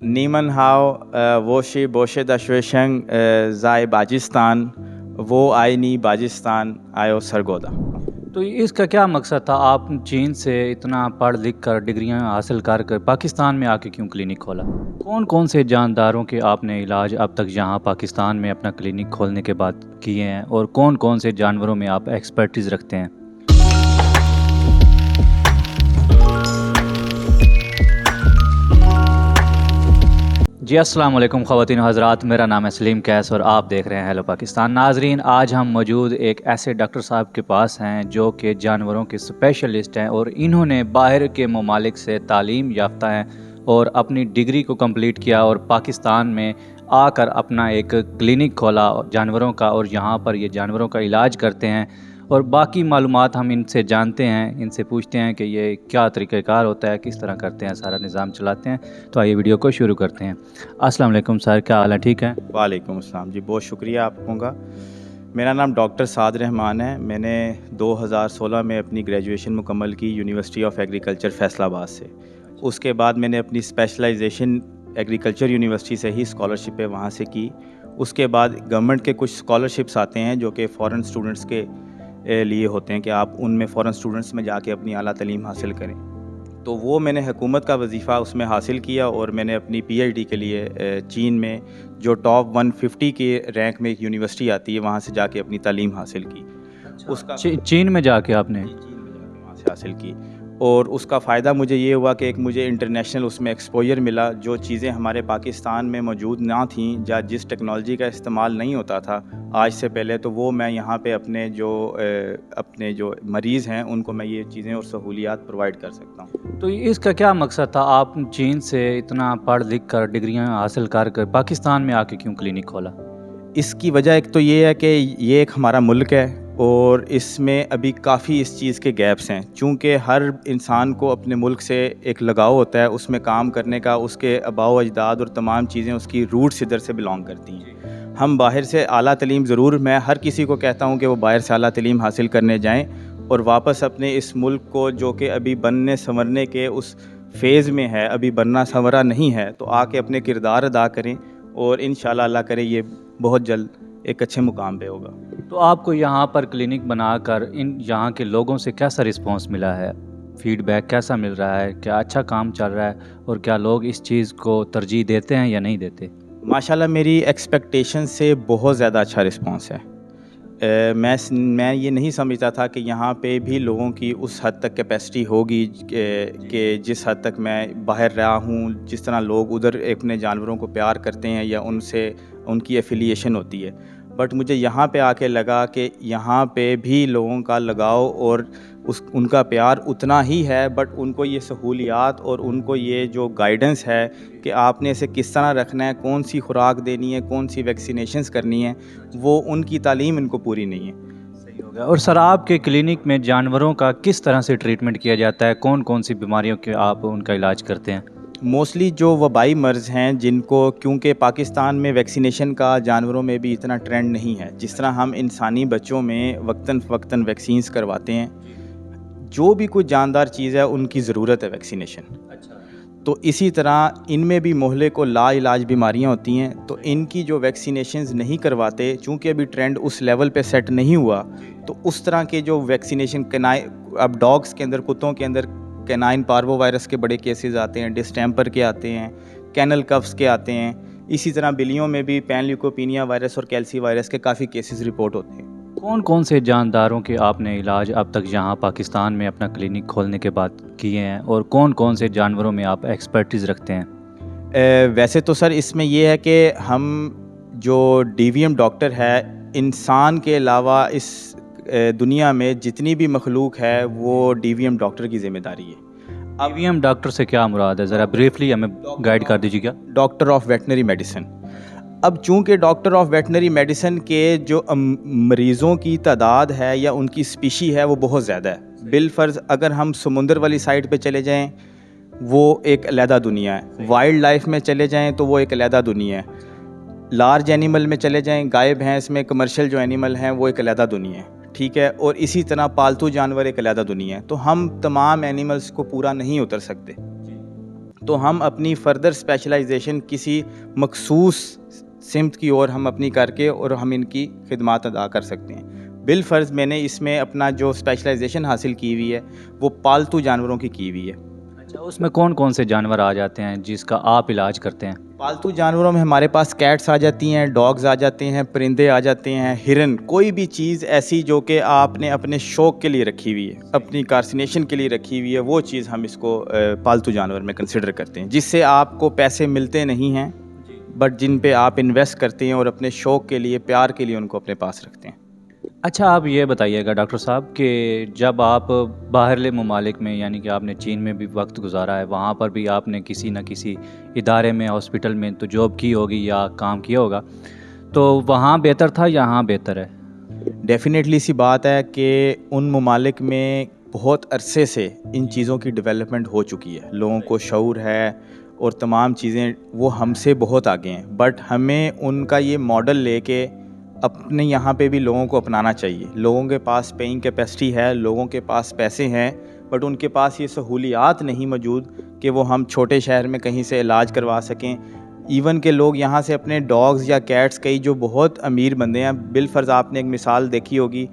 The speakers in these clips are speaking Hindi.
Niemannhau, Woshi, Boshe da Shwesheng, Zai Bajistan, वो आइनी बाजिस्तान आयो सरगोदा। तो इसका क्या मकसद था? आप चीन से इतना पढ़ लिख कर डिग्रियां हासिल कर कर पाकिस्तान में आके क्यों क्लिनिक खोला? कौन कौन से जानदारों के आपने इलाज अब तक यहाँ पाकिस्तान में अपना क्लिनिक खोलने के बाद किए हैं, और कौन कौन से जानवरों में आप एक्सपर्टीज़ रखते हैं? जी अस्सलाम वालेकुम ख़वातीन हज़रात, मेरा नाम है सलीम कैस और आप देख रहे हैं हेलो पाकिस्तान। नाजरीन, आज हम मौजूद एक ऐसे डॉक्टर साहब के पास हैं जो कि जानवरों के स्पेशलिस्ट हैं और इन्होंने बाहर के ममालिक से तालीम याफ्ता हैं और अपनी डिग्री को कंप्लीट किया और पाकिस्तान में आकर अपना एक क्लिनिक खोला जानवरों का, और यहाँ पर ये जानवरों का इलाज करते हैं। और बाकी मालूमात हम इनसे जानते हैं, इनसे पूछते हैं कि ये क्या तरीक़ाकार होता है, किस तरह करते हैं, सारा निज़ाम चलाते हैं। तो आइए वीडियो को शुरू करते हैं। अस्सलाम वालेकुम सर, क्या हाल है? ठीक है? वालेकुम अस्सलाम जी, बहुत शुक्रिया आपको का। मेरा नाम डॉक्टर साद रहमान है। मैंने 2016 में अपनी ग्रेजुएशन मुकम्मल की यूनिवर्सिटी ऑफ एग्रीकल्चर फैसलाबाद से। उसके बाद मैंने अपनी स्पेशलाइजेशन एग्रीकल्चर यूनिवर्सिटी से ही स्कॉलरशिप है वहाँ से की। उसके बाद गवर्नमेंट के कुछ स्कॉलरशिप्स आते हैं जो कि फ़ॉरेन स्टूडेंट्स के लिए होते हैं कि आप उनमें फ़ॉरेन स्टूडेंट्स में जाके अपनी आला तालीम हासिल करें। तो वो मैंने हुकूमत का वजीफ़ा उसमें हासिल किया और मैंने अपनी पीएचडी के लिए चीन में जो टॉप 150 के रैंक में एक यूनिवर्सिटी आती है वहाँ से जाके अपनी तालीम हासिल की। उसका चीन में जाके आपने? चीन में जाके वहाँ से हासिल की, और उसका फ़ायदा मुझे ये हुआ कि एक मुझे इंटरनेशनल उसमें एक्सपोजर मिला। जो चीज़ें हमारे पाकिस्तान में मौजूद ना थीं या जिस टेक्नोलॉजी का इस्तेमाल नहीं होता था आज से पहले, तो वो मैं यहाँ पे अपने जो मरीज़ हैं उनको मैं ये चीज़ें और सहूलियात प्रोवाइड कर सकता हूँ। तो इसका क्या मकसद था? आप चीन से इतना पढ़ लिख कर डिग्रियां हासिल कर कर पाकिस्तान में आके क्यों क्लिनिक खोला? इसकी वजह एक तो ये है कि ये एक हमारा मुल्क है और इसमें अभी काफ़ी इस चीज़ के गैप्स हैं। चूँकि हर इंसान को अपने मुल्क से एक लगाव होता है, उसमें काम करने का, उसके आबाओ अजदाद और तमाम चीज़ें उसकी रूट्स इधर से बिलोंग करती हैं। हम बाहर से आला तालीम ज़रूर, मैं हर किसी को कहता हूँ कि वो बाहर से आला तालीम हासिल करने जाएँ और वापस अपने इस मुल्क को, जो कि अभी बनने संवरने के उस फेज़ में है, अभी बनना संवरा नहीं है, तो आके अपने किरदार अदा करें और इंशाल्लाह अल्लाह करे ये बहुत जल्द एक अच्छे मुकाम पे होगा। तो आपको यहाँ पर क्लिनिक बनाकर इन यहाँ के लोगों से कैसा रिस्पांस मिला है? फीडबैक कैसा मिल रहा है? क्या अच्छा काम चल रहा है और क्या लोग इस चीज़ को तरजीह देते हैं या नहीं देते? माशाल्लाह मेरी एक्सपेक्टेशन से बहुत ज़्यादा अच्छा रिस्पांस है। मैं ये नहीं समझता था कि यहाँ पे भी लोगों की उस हद तक कैपेसिटी होगी कि जिस हद तक मैं बाहर रहा हूँ, जिस तरह लोग उधर अपने जानवरों को प्यार करते हैं या उनसे उनकी एफिलिएशन होती है। बट मुझे यहाँ पे आके लगा कि यहाँ पे भी लोगों का लगाव और उनका प्यार उतना ही है, बट उनको ये सहूलियात और उनको ये जो गाइडेंस है कि आपने इसे किस तरह रखना है, कौन सी खुराक देनी है, कौन सी वैक्सीनेशंस करनी है, वो उनकी तालीम इनको पूरी नहीं है। सही हो गया। और सर, आपके क्लिनिक में जानवरों का किस तरह से ट्रीटमेंट किया जाता है? कौन कौन सी बीमारियों के आप उनका इलाज करते हैं? मोस्टली जो वबाई मर्ज़ हैं जिनको, क्योंकि पाकिस्तान में वैक्सीनेशन का जानवरों में भी इतना ट्रेंड नहीं है जिस तरह हम इंसानी बच्चों में वक्तन फ़वक्तन वैक्सीन्स करवाते हैं, जो भी कुछ जानदार चीज़ है उनकी ज़रूरत है वैक्सीनेशन। अच्छा। तो इसी तरह इनमें भी मोहल्ले को लाइलाज बीमारियां होती हैं, तो इनकी जो वैक्सीनेशंस नहीं करवाते, चूँकि अभी ट्रेंड उस लेवल पे सेट नहीं हुआ, तो उस तरह के जो वैक्सीनेशन अब डॉग्स के अंदर, कुत्तों के अंदर कैनाइन पार्वो वायरस के बड़े केसेस आते हैं, डिस्टेंपर के आते हैं, कैनल कफ्स के आते हैं। इसी तरह बिल्लियों में भी पैनल्यूकोपीनिया वायरस और कैल्सी वायरस के काफ़ी केसेस रिपोर्ट होते हैं। कौन कौन से जानदारों के आपने इलाज अब तक यहाँ पाकिस्तान में अपना क्लिनिक खोलने के बाद किए हैं, और कौन कौन से जानवरों में आप एक्सपर्टीज़ रखते हैं? वैसे तो सर इसमें यह है कि हम जो डीवीएम डॉक्टर है, इंसान के अलावा इस दुनिया में जितनी भी मखलूक है वो डीवीएम डॉक्टर की ज़िम्मेदारी है। डीवीएम डॉक्टर से क्या मुराद है? ज़रा ब्रीफली हमें गाइड कर दीजिएगा। Doctor of veterinary medicine. अब चूँकि डॉक्टर ऑफ वेटनरी मेडिसिन के जो मरीज़ों की तादाद है या उनकी स्पीशी है वो बहुत ज़्यादा है। बिलफ़र्ज़ अगर हम समुंदर वाली साइड पे चले जाएं, वो एक अलहदा दुनिया है। वाइल्ड लाइफ में चले जाएं तो वो एक अलहदा दुनिया है। लार्ज एनिमल में चले जाएं, गाय भैंस में, कमर्शियल जो एनिमल हैं वो एक अलहदा दुनिया है, ठीक है। और इसी तरह पालतू जानवर एक अलहदा दुनिया है। तो हम तमाम एनिमल्स को पूरा नहीं उतर सकते। तो हम अपनी फ़र्दर स्पेशलाइजेशन किसी मखसूस सिमत की ओर हम अपनी करके और हम इनकी खिदमत अदा कर सकते हैं। बिलफ़र्ज़ मैंने इसमें अपना जो स्पेशलाइजेशन हासिल की हुई है वो पालतू जानवरों की हुई है। अच्छा, उसमें कौन कौन से जानवर आ जाते हैं जिसका आप इलाज करते हैं? पालतू जानवरों में हमारे पास कैट्स आ जाती हैं, डॉग्स आ जाते हैं, परिंदे आ जाते हैं, हिरन, कोई भी चीज़ ऐसी जो कि आपने अपने शौक़ के लिए रखी हुई है, अपनी कार्सिनेशन के लिए रखी हुई है, वो चीज़ हम इसको पालतू जानवर में कंसिडर करते हैं, जिससे आपको पैसे मिलते नहीं हैं बट जिन पे आप इन्वेस्ट करते हैं और अपने शौक़ के लिए, प्यार के लिए उनको अपने पास रखते हैं। अच्छा, आप ये बताइएगा डॉक्टर साहब कि जब आप बाहरले ममालिक में, यानी कि आपने चीन में भी वक्त गुजारा है, वहाँ पर भी आपने किसी न किसी इदारे में, हॉस्पिटल में तो जॉब की होगी या काम किया होगा, तो वहाँ बेहतर था, यहाँ बेहतर है? डेफ़िनेटली सी बात है कि उन ममालिक में बहुत अरसे से इन चीज़ों की डेवलपमेंट हो चुकी है, लोगों को शऊर है और तमाम चीज़ें वो हमसे बहुत आगे हैं, बट हमें उनका ये मॉडल लेके अपने यहाँ पे भी लोगों को अपनाना चाहिए। लोगों के पास पेइंग कैपेसिटी है, लोगों के पास पैसे हैं, बट उनके पास ये सहूलियात नहीं मौजूद कि वो हम छोटे शहर में कहीं से इलाज करवा सकें। इवन के लोग यहाँ से अपने डॉग्स या कैट्स, कई जो बहुत अमीर बंदे हैं, बिलफ़र्ज़ आपने एक मिसाल देखी होगी,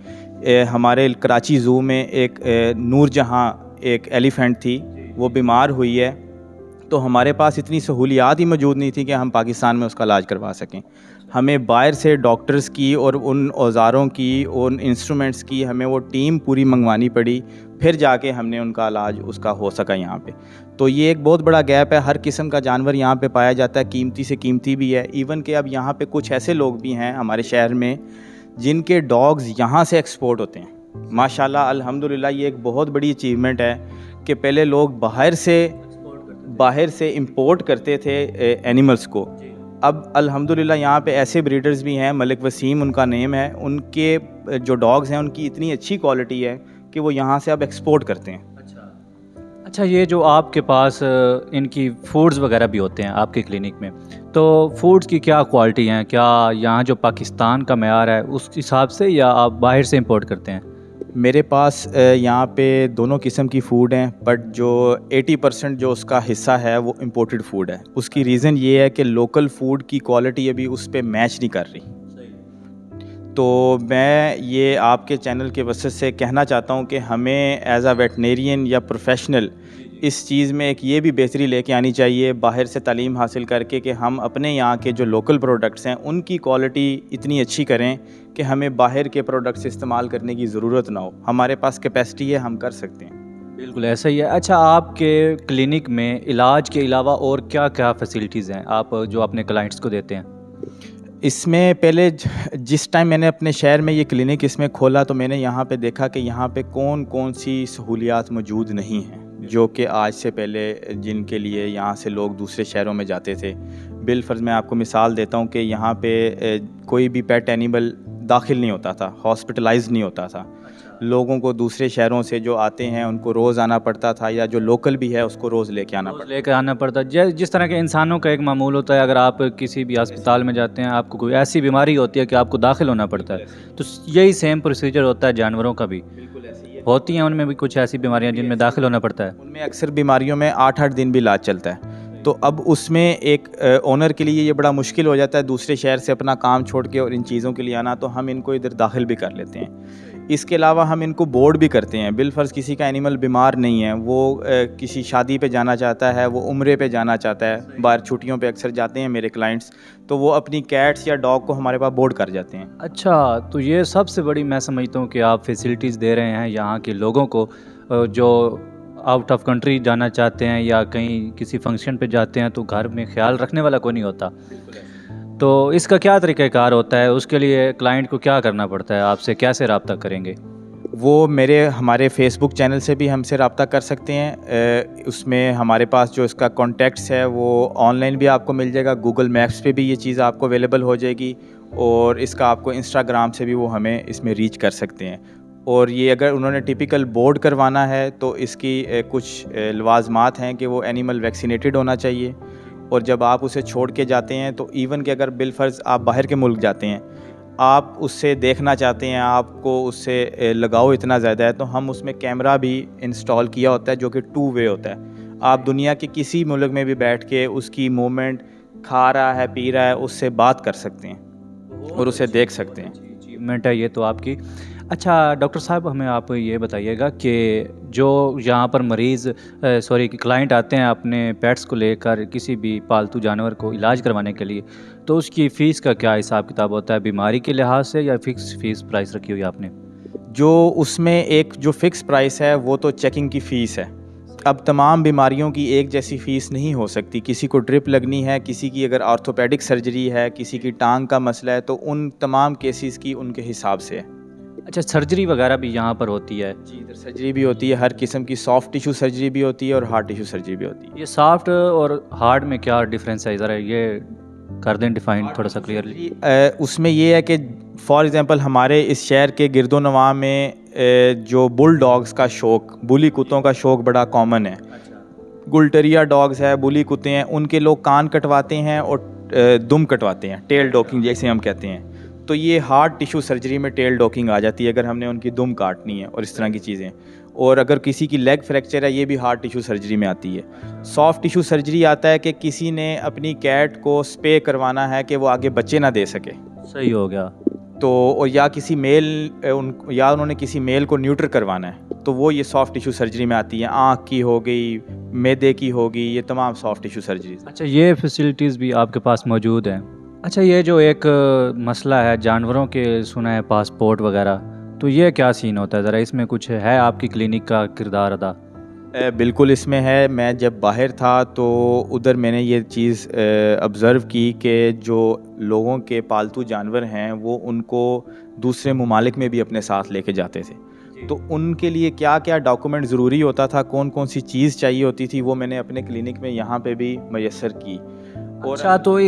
हमारे कराची ज़ू में एक नूरजहाँ एक एलिफेंट थी, वो बीमार हुई है, तो हमारे पास इतनी सहूलियात ही मौजूद नहीं थी कि हम पाकिस्तान में उसका इलाज करवा सकें। हमें बाहर से डॉक्टर्स की और उन औज़ारों की, उन इंस्ट्रूमेंट्स की हमें वो टीम पूरी मंगवानी पड़ी, फिर जाके हमने उनका इलाज उसका हो सका यहाँ पे। तो ये एक बहुत बड़ा गैप है, हर किस्म का जानवर यहाँ पे पाया जाता है, कीमती से कीमती भी है। इवन कि अब यहाँ पे कुछ ऐसे लोग भी हैं हमारे शहर में जिनके डॉग्स यहाँ से एक्सपोर्ट होते हैं। माशाल्लाह अल्हम्दुलिल्लाह, ये एक बहुत बड़ी अचीवमेंट है कि पहले लोग बाहर से इंपोर्ट करते थे एनिमल्स को। अब अल्हम्दुलिल्लाह यहाँ पे ऐसे ब्रीडर्स भी हैं, मलिक वसीम उनका नेम है, उनके जो डॉग्स हैं उनकी इतनी अच्छी क्वालिटी है कि वो यहाँ से अब एक्सपोर्ट करते हैं। अच्छा, ये जो आपके पास इनकी फूड्स वगैरह भी होते हैं आपके क्लिनिक में, तो फूड्स की क्या क्वालिटी हैं? क्या यहाँ जो पाकिस्तान का मयार है उस हिसाब से, या आप बाहर से इंपोर्ट करते हैं? मेरे पास यहाँ पे दोनों किस्म की फ़ूड हैं, बट जो 80% जो उसका हिस्सा है वो इम्पोर्टेड फ़ूड है। उसकी रीज़न ये है कि लोकल फ़ूड की क्वालिटी अभी उस पे मैच नहीं कर रही। तो मैं ये आपके चैनल के वजह से कहना चाहता हूँ कि हमें एज़ अ वेटनेरियन या प्रोफेशनल इस चीज़ में एक ये भी बेहतरी लेके आनी चाहिए, बाहर से तालीम हासिल करके, कि हम अपने यहाँ के जो लोकल प्रोडक्ट्स हैं उनकी क्वालिटी इतनी अच्छी करें कि हमें बाहर के प्रोडक्ट्स इस्तेमाल करने की ज़रूरत ना हो। हमारे पास कैपेसिटी है, हम कर सकते हैं। बिल्कुल ऐसा ही है। अच्छा, आपके क्लिनिक में इलाज के अलावा और क्या-क्या फ़ैसिलिटीज़ हैं आप जो अपने क्लाइंट्स को देते हैं? इसमें पहले जिस टाइम मैंने अपने शहर में ये क्लिनिक इसमें खोला, तो मैंने यहाँ पे देखा कि यहाँ पे कौन-कौन सी सहूलियात मौजूद नहीं हैं, जो कि आज से पहले जिनके लिए यहाँ से लोग दूसरे शहरों में जाते थे। बिलफ़र्ज़ मैं आपको मिसाल देता हूँ कि यहाँ पे कोई भी पेट एनिमल दाखिल नहीं होता था, हॉस्पिटलाइज़ नहीं होता था। लोगों को दूसरे शहरों से जो आते हैं उनको रोज़ आना पड़ता था, या जो लोकल भी है उसको रोज़ लेके आना पड़ता। लेकर आना पड़ता है। जिस तरह के इंसानों का एक मामूल होता है, अगर आप किसी भी अस्पताल में जाते हैं, आपको कोई ऐसी बीमारी होती है कि आपको दाखिल होना पड़ता है, तो यही सेम प्रोसीजर होता है जानवरों का भी। बिल्कुल ऐसी है। होती हैं उनमें भी कुछ ऐसी बीमारियां जिनमें दाखिल होना पड़ता है? उनमें अक्सर बीमारियों में 8-8 दिन भी इलाज चलता है। तो अब उसमें एक ओनर के लिए ये बड़ा मुश्किल हो जाता है दूसरे शहर से अपना काम छोड़ के और इन चीज़ों के लिए आना, तो हम इनको इधर दाखिल भी कर लेते हैं। इसके अलावा हम इनको बोर्ड भी करते हैं। बिलफ़र्ज़ किसी का एनिमल बीमार नहीं है, वो किसी शादी पे जाना चाहता है, वो उम्रे पे जाना चाहता है, बाहर छुट्टियों पे अक्सर जाते हैं मेरे क्लाइंट्स, तो वो अपनी कैट्स या डॉग को हमारे पास बोर्ड कर जाते हैं। अच्छा, तो ये सबसे बड़ी मैं समझता हूँ कि आप फैसिलिटीज़ दे रहे हैं यहाँ के लोगों को जो आउट ऑफ कंट्री जाना चाहते हैं या कहीं किसी फंक्शन पे जाते हैं, तो घर में ख्याल रखने वाला कोई नहीं होता। तो इसका क्या तरीक़ाकार होता है? उसके लिए क्लाइंट को क्या करना पड़ता है? आपसे कैसे रब्ता करेंगे? वो हमारे फ़ेसबुक चैनल से भी हमसे रब्ता कर सकते हैं। उसमें हमारे पास जो इसका कॉन्टैक्ट्स है वो ऑनलाइन भी आपको मिल जाएगा, गूगल मैप्स पे भी ये चीज़ आपको अवेलेबल हो जाएगी, और इसका आपको इंस्टाग्राम से भी वो हमें इसमें रीच कर सकते हैं। और ये अगर उन्होंने टिपिकल बोर्ड करवाना है तो इसकी कुछ लवाज़मात हैं कि वो एनिमल वैक्सीनेटेड होना चाहिए, और जब आप उसे छोड़ के जाते हैं तो इवन कि अगर बिलफ़र्ज़ आप बाहर के मुल्क जाते हैं, आप उससे देखना चाहते हैं, आपको उससे लगाव इतना ज़्यादा है, तो हम उसमें कैमरा भी इंस्टॉल किया होता है जो कि 2 वे होता है। आप दुनिया के किसी मुल्क में भी बैठ के उसकी मूवमेंट, खा रहा है, पी रहा है, उससे बात कर सकते हैं और उसे देख सकते हैं। अचीवमेंट है ये तो आपकी। अच्छा डॉक्टर साहब, हमें आप ये बताइएगा कि जो यहाँ पर मरीज़ सॉरी क्लाइंट आते हैं अपने पेट्स को लेकर किसी भी पालतू जानवर को इलाज करवाने के लिए, तो उसकी फ़ीस का क्या हिसाब किताब होता है, बीमारी के लिहाज से या फ़िक्स फ़ीस प्राइस रखी हुई है आपने? जो उसमें एक जो फ़िक्स प्राइस है वो तो चेकिंग की फ़ीस है। अब तमाम बीमारियों की एक जैसी फ़ीस नहीं हो सकती। किसी को ड्रिप लगनी है, किसी की अगर ऑर्थोपेडिक सर्जरी है, किसी की टांग का मसला है, तो उन तमाम केसेस की उनके हिसाब से है। अच्छा, सर्जरी वगैरह भी यहाँ पर होती है? जी, इधर सर्जरी भी होती है, हर किस्म की सॉफ्ट टिश्यू सर्जरी भी होती है और हार्ड टिश्यू सर्जरी भी होती है। ये सॉफ्ट और हार्ड में क्या डिफरेंस है, ज़रा ये कर दें डिफाइन थोड़ा सा क्लियरली। उसमें ये है कि फॉर एग्ज़ाम्पल हमारे इस शहर के गिरदोनवा में जो बुल डॉग्स का शौक़, बुली कुत्तों का शौक़ बड़ा कॉमन है। गुलटरिया डॉग्स है, बुली कुत्ते हैं, उनके लोग कान कटवाते हैं और दुम कटवाते हैं, टेल डॉकिंग जैसे हम कहते हैं। तो ये हार्ड टिश्यू सर्जरी में टेल डॉकिंग आ जाती है अगर हमने उनकी दुम काटनी है और इस तरह की चीज़ें। और अगर किसी की लेग फ्रैक्चर है, ये भी हार्ड टिश्यू सर्जरी में आती है। सॉफ्ट टिश्यू सर्जरी आता है कि किसी ने अपनी कैट को स्पे करवाना है कि वो आगे बच्चे ना दे सके, सही हो गया। तो और या किसी मेल या उन्होंने किसी मेल को न्यूट्र करवाना है, तो वो ये सॉफ्ट टिश्यू सर्जरी में आती है। आँख की हो गई, मैदे की होगी, ये तमाम सॉफ्ट टिश्यू सर्जरी। अच्छा, ये फैसिलिटीज़ भी आपके पास मौजूद हैं। अच्छा, ये जो एक मसला है जानवरों के, सुना है पासपोर्ट वगैरह, तो ये क्या सीन होता है, ज़रा इसमें कुछ है आपकी क्लिनिक का किरदार अदा? बिल्कुल इसमें है। मैं जब बाहर था तो उधर मैंने ये चीज़ ऑब्ज़र्व की कि जो लोगों के पालतू जानवर हैं वो उनको दूसरे ममालिक में भी अपने साथ लेके जाते थे। तो उनके लिए क्या क्या डॉक्यूमेंट ज़रूरी होता था, कौन कौन सी चीज़ चाहिए होती थी, वो मैंने अपने क्लिनिक में यहाँ पे भी मैसर की। और अच्छा, तो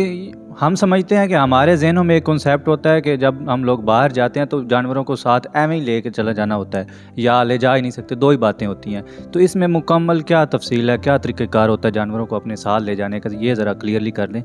हम समझते हैं कि हमारे ज़हनों में एक कॉन्सेप्ट होता है कि जब हम लोग बाहर जाते हैं तो जानवरों को साथ ऐवें ही लेके चला जाना होता है, या ले जा ही नहीं सकते, दो ही बातें होती हैं। तो इसमें मुकम्मल क्या तफसील है, क्या तरीक़ेकार होता है जानवरों को अपने साथ ले जाने का, ये ज़रा क्लियरली कर दें।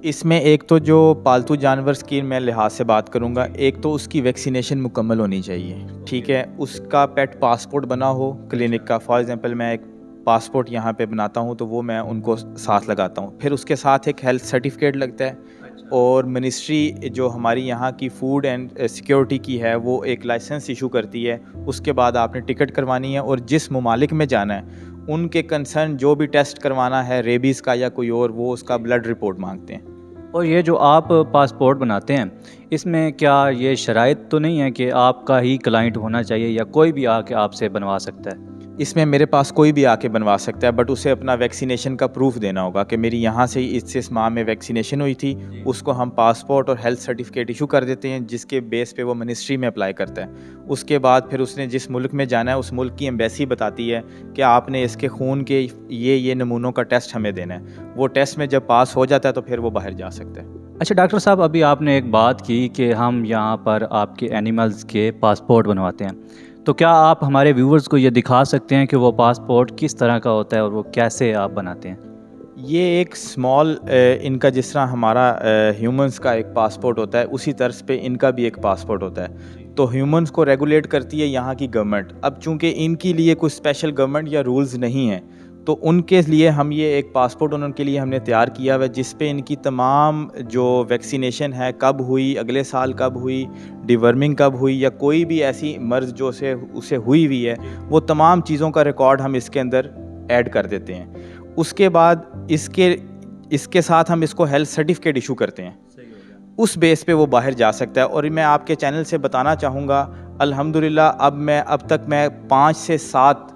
इसमें एक तो जो पालतू जानवर की मैं लिहाज से बात करूँगा, एक तो उसकी वैक्सीनेशन मुकम्मल होनी चाहिए, ठीक है। उसका पेट पासपोर्ट बना हो क्लिनिक का। फॉर एग्ज़ाम्पल मैं एक पासपोर्ट यहाँ पे बनाता हूँ तो वो मैं उनको साथ लगाता हूँ। फिर उसके साथ एक हेल्थ सर्टिफिकेट लगता है और मिनिस्ट्री जो हमारी यहाँ की फूड एंड सिक्योरिटी की है वो एक लाइसेंस इशू करती है। उसके बाद आपने टिकट करवानी है और जिस ममालिक में जाना है उनके कंसर्न जो भी टेस्ट करवाना है, रेबीज़ का या कोई और, वो उसका ब्लड रिपोर्ट मांगते हैं। और ये जो आप पासपोर्ट बनाते हैं, इसमें क्या ये शराइत तो नहीं है कि आपका ही क्लाइंट होना चाहिए या कोई भी आके आपसे बनवा सकता है? इसमें मेरे पास कोई भी आके बनवा सकता है, बट उसे अपना वैक्सीनेशन का प्रूफ देना होगा कि मेरी यहाँ से इस माह में वैक्सीनेशन हुई थी। उसको हम पासपोर्ट और हेल्थ सर्टिफिकेट इशू कर देते हैं, जिसके बेस पे वो मिनिस्ट्री में अप्लाई करता है। उसके बाद फिर उसने जिस मुल्क में जाना है उस मुल्क की एम्बेसी बताती है कि आपने इसके खून के ये नमूनों का टेस्ट हमें देना है। वो टेस्ट में जब पास हो जाता है तो फिर वो बाहर जा सकता है। अच्छा डॉक्टर साहब, अभी आपने एक बात की कि हम यहाँ पर आपके एनिमल्स के पासपोर्ट बनवाते हैं, तो क्या आप हमारे व्यूवर्स को ये दिखा सकते हैं कि वो पासपोर्ट किस तरह का होता है और वो कैसे आप बनाते हैं? ये एक स्मॉल इनका जिस तरह हमारा ह्यूमंस का एक पासपोर्ट होता है, उसी तर्ज पे इनका भी एक पासपोर्ट होता है। तो ह्यूमंस को रेगुलेट करती है यहाँ की गवर्नमेंट। अब चूँकि इनके लिए कुछ स्पेशल गवर्नमेंट या रूल्स नहीं हैं, तो उनके लिए हम ये एक पासपोर्ट उनके लिए हमने तैयार किया हुआ है, जिस पे इनकी तमाम जो वैक्सीनेशन है, कब हुई, अगले साल कब हुई, डिवर्मिंग कब हुई, या कोई भी ऐसी मर्ज़ जो उसे हुई हुई है, वो तमाम चीज़ों का रिकॉर्ड हम इसके अंदर ऐड कर देते हैं। उसके बाद इसके साथ हम इसको हेल्थ सर्टिफिकेट इशू करते हैं। उस बेस पे वो बाहर जा सकता है। और मैं आपके चैनल से बताना चाहूँगा, अल्हम्दुलिल्लाह अब तक मैं 5 से 7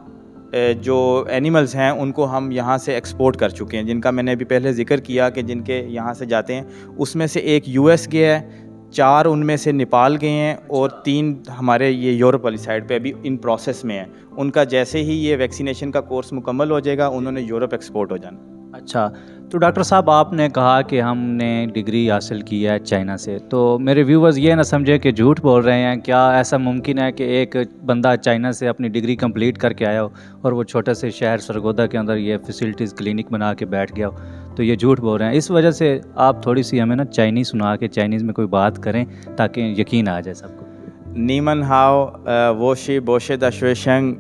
जो एनिमल्स हैं उनको हम यहाँ से एक्सपोर्ट कर चुके हैं, जिनका मैंने अभी पहले ज़िक्र किया कि जिनके यहाँ से जाते हैं। उसमें से एक यूएस गया है, 4 उनमें से नेपाल गए हैं और 3 हमारे ये यूरोप वाली साइड पे अभी इन प्रोसेस में है। उनका जैसे ही ये वैक्सीनेशन का कोर्स मुकम्मल हो जाएगा, उन्होंने यूरोप एक्सपोर्ट हो जाना। अच्छा, तो डॉक्टर साहब आपने कहा कि हमने डिग्री हासिल की है चाइना से, तो मेरे व्यूवर्स ये ना समझे कि झूठ बोल रहे हैं। क्या ऐसा मुमकिन है कि एक बंदा चाइना से अपनी डिग्री कंप्लीट करके आया हो और वो छोटे से शहर सरगोदा के अंदर ये फैसिलिटीज़ क्लिनिक बना के बैठ गया हो? तो ये झूठ बोल रहे हैं। इस वजह से आप थोड़ी सी हमें ना चाइनीज़ सुना के चाइनीज़ में कोई बात करें ताकि यकीन आ जाए सबको। नीमन हाव वोशी बोशे दशवेशंग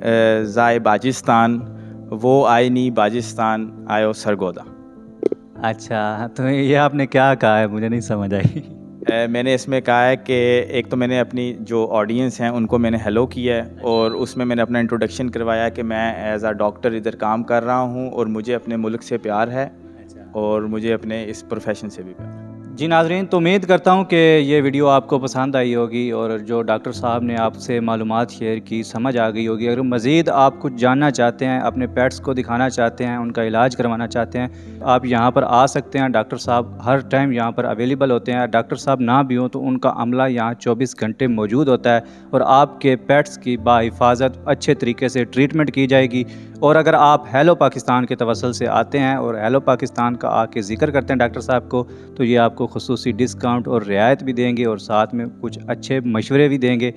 ज़ाय बाजिस्तान वो आइनी बाजिस्तान आयो सरगोदा। अच्छा, तो ये आपने क्या कहा है, मुझे नहीं समझ आई। मैंने इसमें कहा है कि एक तो मैंने अपनी जो ऑडियंस हैं उनको मैंने हेलो किया है, और उसमें मैंने अपना इंट्रोडक्शन करवाया कि मैं एज अ डॉक्टर इधर काम कर रहा हूँ और मुझे अपने मुल्क से प्यार है और मुझे अपने इस प्रोफेशन से भी प्यार है। जी नाज़रीन, तो उम्मीद करता हूँ कि ये वीडियो आपको पसंद आई होगी और जो डॉक्टर साहब ने आपसे मालूमात शेयर की समझ आ गई होगी। अगर मज़ीद आप कुछ जानना चाहते हैं, अपने पेट्स को दिखाना चाहते हैं, उनका इलाज करवाना चाहते हैं, आप यहाँ पर आ सकते हैं। डॉक्टर साहब हर टाइम यहाँ पर अवेलेबल होते हैं। डॉक्टर साहब ना भी हों तो उनका अमला यहाँ 24 घंटे मौजूद होता है और आपके पेट्स की बाहिफाजत अच्छे तरीके से ट्रीटमेंट की जाएगी। और अगर आप हेलो पाकिस्तान के तवसल से आते हैं और हेलो पाकिस्तान का आके ज़िक्र करते हैं डॉक्टर साहब को, तो ये आपको खुसूसी डिस्काउंट और रियायत भी देंगे और साथ में कुछ अच्छे मशवरे भी देंगे।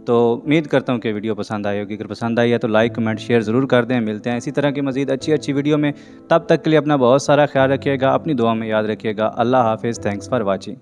तो उम्मीद करता हूँ कि वीडियो पसंद आई होगी। अगर पसंद आई है तो लाइक कमेंट शेयर ज़रूर कर दें। मिलते हैं इसी तरह की मज़ीद अच्छी वीडियो में। तब तक के लिए अपना बहुत सारा ख्याल रखिएगा, अपनी दुआ में याद रखिएगा। अल्लाह हाफिज़। Thanks for watching.